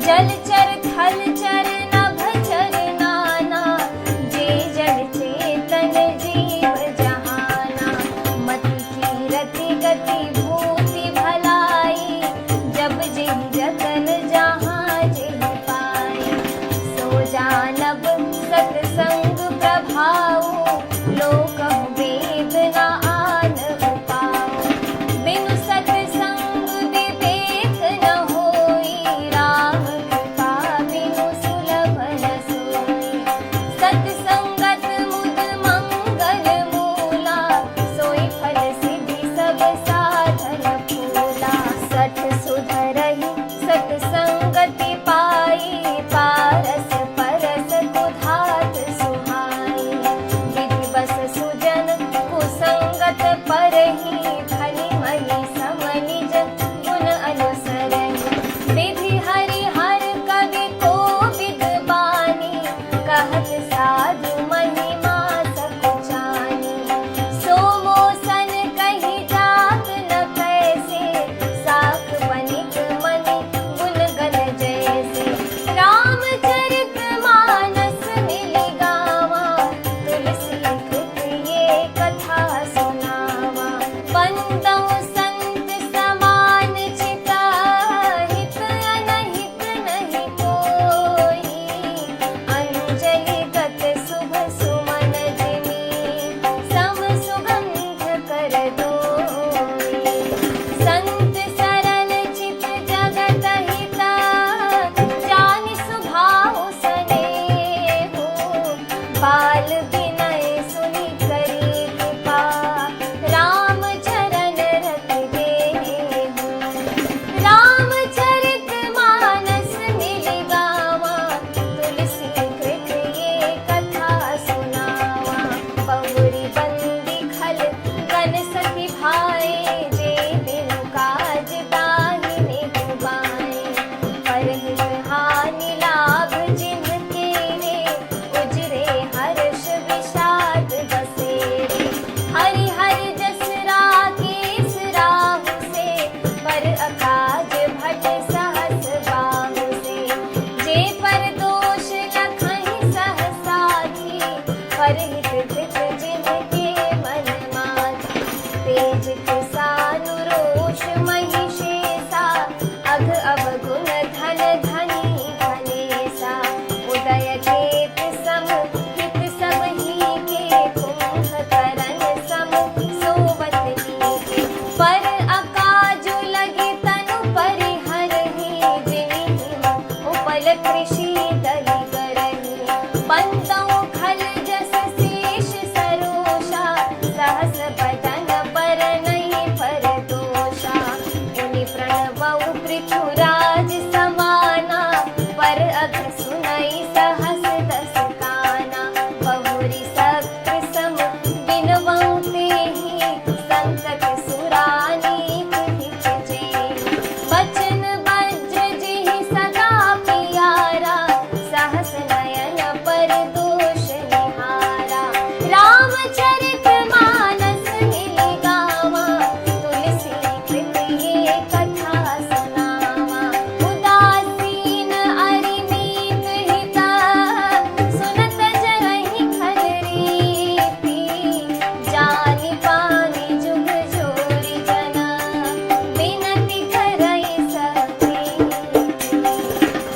जलचर थलचर नभचर नाना, जे जड़ चेतन जीव जहाना। मति की रति गति भूति भलाई, जब जेहि जतन जहाँ जेहि पाई। सो जानब सतसंग प्रभाऊ, लोकहु वेद न आन उपाऊ। बिनु सतसंग विवेक न होई, राम कृपा बिनु सुलभ न सोई। सतसंगत मुद मंगल मूला, सोई फल सिद्धि सब साधन फूला। सठ सुधरहि सतसंगति पाई, पारस परस कुधात सुहाई। विधि बस सुजन कुसंगत परहि, धनि महि सम निज गुण अनुसरहि। विधि हरि हर कवि कोविद बानी, कहत साधु महिमा सकुचानी। सो मोसन कहि जात न कैसे, साख बनिक मनि गुण गन जैसे। रामचरित मानस मिलि गावा, तुलसी कृत ये कथा सुनावा। बंदउ संत समान चिता, हित अनहित नहीं कोई। अंजलि गत शुभ सुमन जिमि, सम सुगंध कर दोई। संत सरल चित जगत हिता, जानि स्वभाव स्नेहु। बाल विनय सुनि करी कृपा, राम चरण रति देहु। रामचरित मानस मिलि गावा, तुलसी कृत ये कथा सुनावा। बहुरी बंदी खल गन सखी भाए, जे बिनु काज ताहि निहुबाए। परहित हानि लाभ जिनके रे, उजरे हर्ष विषाद बसेरे। हरि हरि जस राकेश राहु से, पर अकाज भट सहस बाहु से। जे पर दोष लखहि सहसाधी, परहित धृत जिनके मन माधी। तेज किसानु रोष महिषेसा, अघ अवगुण धन धनी धनेसा। उदय चेत सम हित सब ही के, कुंभकर्ण सम सोवत नीके। पर अकाजु लगे तनु परिहरहि, जिनिहि उपल कृषि दहि करहि। बंदउ खल जस शेष सरोषा, सहस बदन पर नहीं परदोषा। उनि प्रणवउ पृथुराज समाना, पर अघ सुनई सहस दस काना। बहुरी सत्र सम बिनवउ तेहि, संकट सुरानीक हित जेहि। बचन वज्र जिहि सदा पियारा, सहस नयन पर दोष निहारा। रामचरित मानस मिलि गावा, तुलसी कृत ये कथा सुनावा। उदासीन अरिनीत हिता, सुनत जरहि खल रीति। जानि पानि जुग जोरि जना, बिनति करई सप्रीति।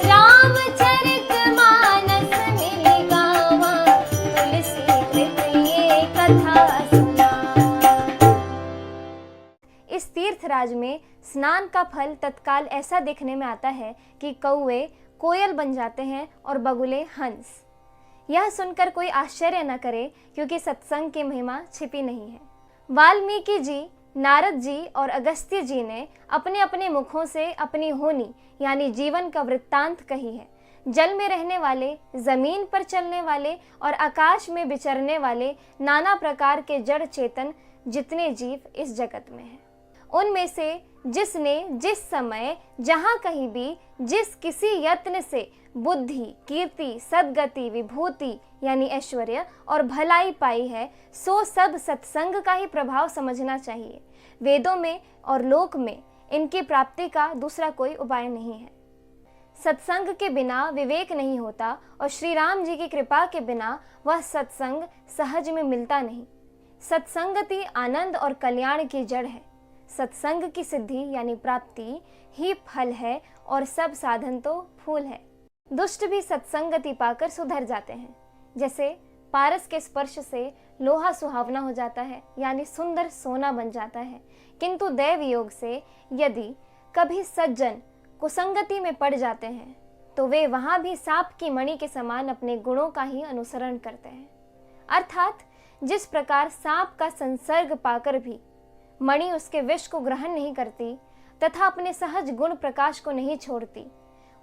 रामचरित मानस मिलि गावा, तुलसी कृत ये कथा सुनावा। इस तीर्थराज में स्नान का फल तत्काल ऐसा देखने में आता है कि कौवे कोयल बन जाते हैं और बगुले हंस। यह सुनकर कोई आश्चर्य न करे, क्योंकि सत्संग की महिमा छिपी नहीं है। वाल्मीकि जी, नारद जी और अगस्त्य जी ने अपने अपने मुखों से अपनी होनी यानी जीवन का वृत्तांत कही है। जल में रहने वाले, जमीन पर चलने वाले और आकाश में विचरने वाले नाना प्रकार के जड़ चेतन जितने जीव इस जगत में हैं, उनमें से जिसने जिस समय जहाँ कहीं भी जिस किसी यत्न से बुद्धि, कीर्ति, सद्गति, विभूति यानी ऐश्वर्य और भलाई पाई है, सो सब सत्संग का ही प्रभाव समझना चाहिए। वेदों में और लोक में इनकी प्राप्ति का दूसरा कोई उपाय नहीं है। सत्संग के बिना विवेक नहीं होता और श्री राम जी की कृपा के बिना वह सत्संग सहज में मिलता नहीं। सत्संगति आनंद और कल्याण की जड़ है। सत्संग की सिद्धि यानी प्राप्ति ही फल है और सब साधन तो फूल है। दुष्ट भी सत्संगति पाकर सुधर जाते हैं। जैसे पारस के स्पर्श से लोहा सुहावना हो जाता है यानी सुंदर सोना बन जाता है, किंतु दैव योग से यदि कभी सज्जन कुसंगति में पड़ जाते हैं तो वे वहां भी सांप की मणि के समान अपने गुणों का ही अनुसरण करते हैं। अर्थात जिस प्रकार सांप का संसर्ग पाकर भी मणि उसके विष को ग्रहण नहीं करती तथा अपने सहज गुण प्रकाश को नहीं छोड़ती,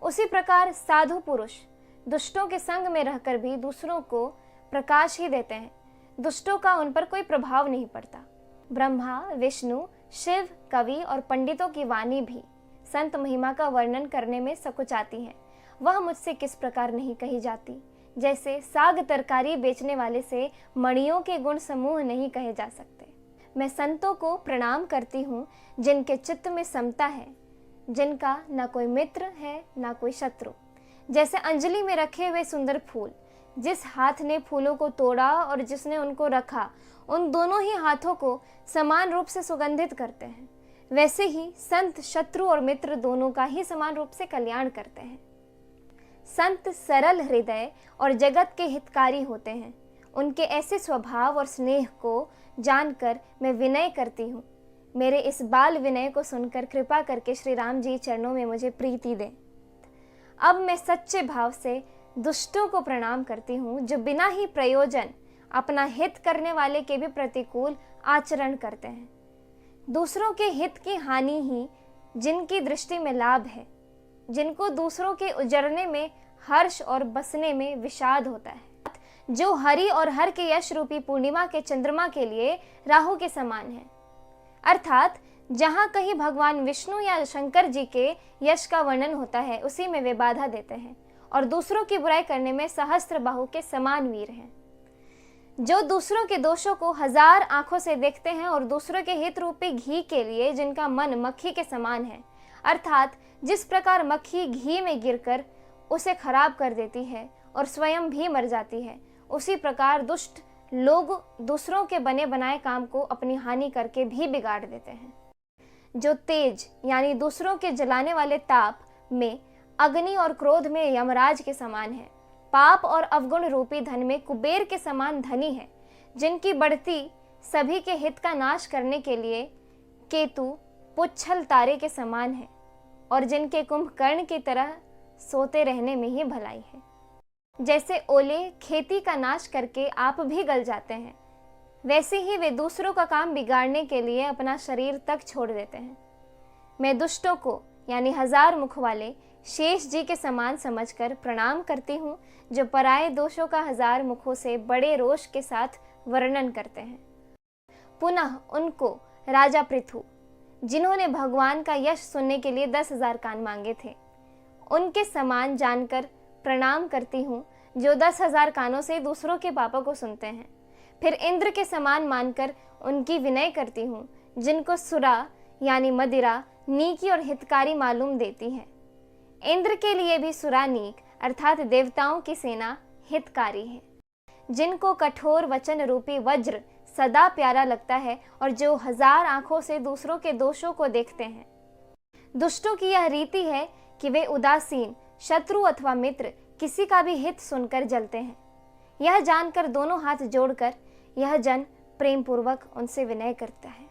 उसी प्रकार साधु पुरुष दुष्टों के संग में रहकर भी दूसरों को प्रकाश ही देते हैं। दुष्टों का उन पर कोई प्रभाव नहीं पड़ता। ब्रह्मा, विष्णु, शिव, कवि और पंडितों की वाणी भी संत महिमा का वर्णन करने में सकुचाती है। वह मुझसे किस प्रकार नहीं कही जाती। जैसे साग तरकारी बेचने वाले से मणियों के गुण समूह नहीं कहे जा सकते। मैं संतों को प्रणाम करती हूँ जिनके चित्त में समता है, जिनका ना कोई मित्र है ना कोई शत्रु। जैसे अंजलि में रखे हुए सुंदर फूल, जिस हाथ ने फूलों को तोड़ा और जिसने उनको रखा, उन दोनों ही हाथों को समान रूप से सुगंधित करते हैं। वैसे ही संत शत्रु और मित्र दोनों का ही समान रूप से कल्याण करते हैं। संत सरल हृदय और जगत के हितकारी होते हैं। उनके ऐसे स्वभाव और स्नेह को जानकर मैं विनय करती हूँ। मेरे इस बाल विनय को सुनकर कृपा करके श्री राम जी चरणों में मुझे प्रीति दें। अब मैं सच्चे भाव से दुष्टों को प्रणाम करती हूँ जो बिना ही प्रयोजन अपना हित करने वाले के भी प्रतिकूल आचरण करते हैं। दूसरों के हित की हानि ही जिनकी दृष्टि में लाभ है, जिनको दूसरों के उजड़ने में हर्ष और बसने में विषाद होता है, जो हरि और हर के यश रूपी पूर्णिमा के चंद्रमा के लिए राहु के समान है। अर्थात जहाँ कहीं भगवान विष्णु या शंकर जी के यश का वर्णन होता है, उसी में वे बाधा देते हैं और दूसरों की बुराई करने में सहस्त्र बाहु के समान वीर हैं। जो दूसरों के दोषों को हजार आंखों से देखते हैं और दूसरों के हित रूपी घी के लिए जिनका मन मक्खी के समान है, अर्थात जिस प्रकार मक्खी घी में गिरकर उसे खराब कर देती है और स्वयं भी मर जाती है, उसी प्रकार दुष्ट लोग दूसरों के बने बनाए काम को अपनी हानि करके भी बिगाड़ देते हैं। जो तेज यानी दूसरों के जलाने वाले ताप में अग्नि और क्रोध में यमराज के समान है, पाप और अवगुण रूपी धन में कुबेर के समान धनी है, जिनकी बढ़ती सभी के हित का नाश करने के लिए केतु पुच्छल तारे के समान है और जिनके कुंभकर्ण की तरह सोते रहने में ही भलाई है। जैसे ओले खेती का नाश करके आप भी गल जाते हैं, वैसे ही वे दूसरों का काम बिगाड़ने के लिए अपना शरीर तक छोड़ देते हैं। मैं दुष्टों को यानी हजार मुख वाले शेष जी के समान समझकर प्रणाम करती हूँ, जो पराये दोषों का हजार मुखों से बड़े रोष के साथ वर्णन करते हैं। पुनः उनको राजा पृथु, जिन्होंने भगवान का यश सुनने के लिए 10,000 कान मांगे थे, उनके समान जानकर प्रणाम करती हूँ, जो 10,000 कानों से दूसरों के पापों को सुनते हैं। फिर इंद्र के समान मानकर उनकी विनय करती हूँ, जिनको सुरा यानी मदिरा नीकी और हितकारी मालूम देती है। इंद्र के लिए भी सुरा नीक अर्थात देवताओं की सेना हितकारी है, जिनको कठोर वचन रूपी वज्र सदा प्यारा लगता है और जो हजार आंखों से दूसरों के दोषों को देखते हैं। दुष्टों की यह रीति है कि वे उदासीन शत्रु अथवा मित्र किसी का भी हित सुनकर जलते हैं। यह जानकर दोनों हाथ जोड़कर यह जन प्रेम पूर्वक उनसे विनय करता है।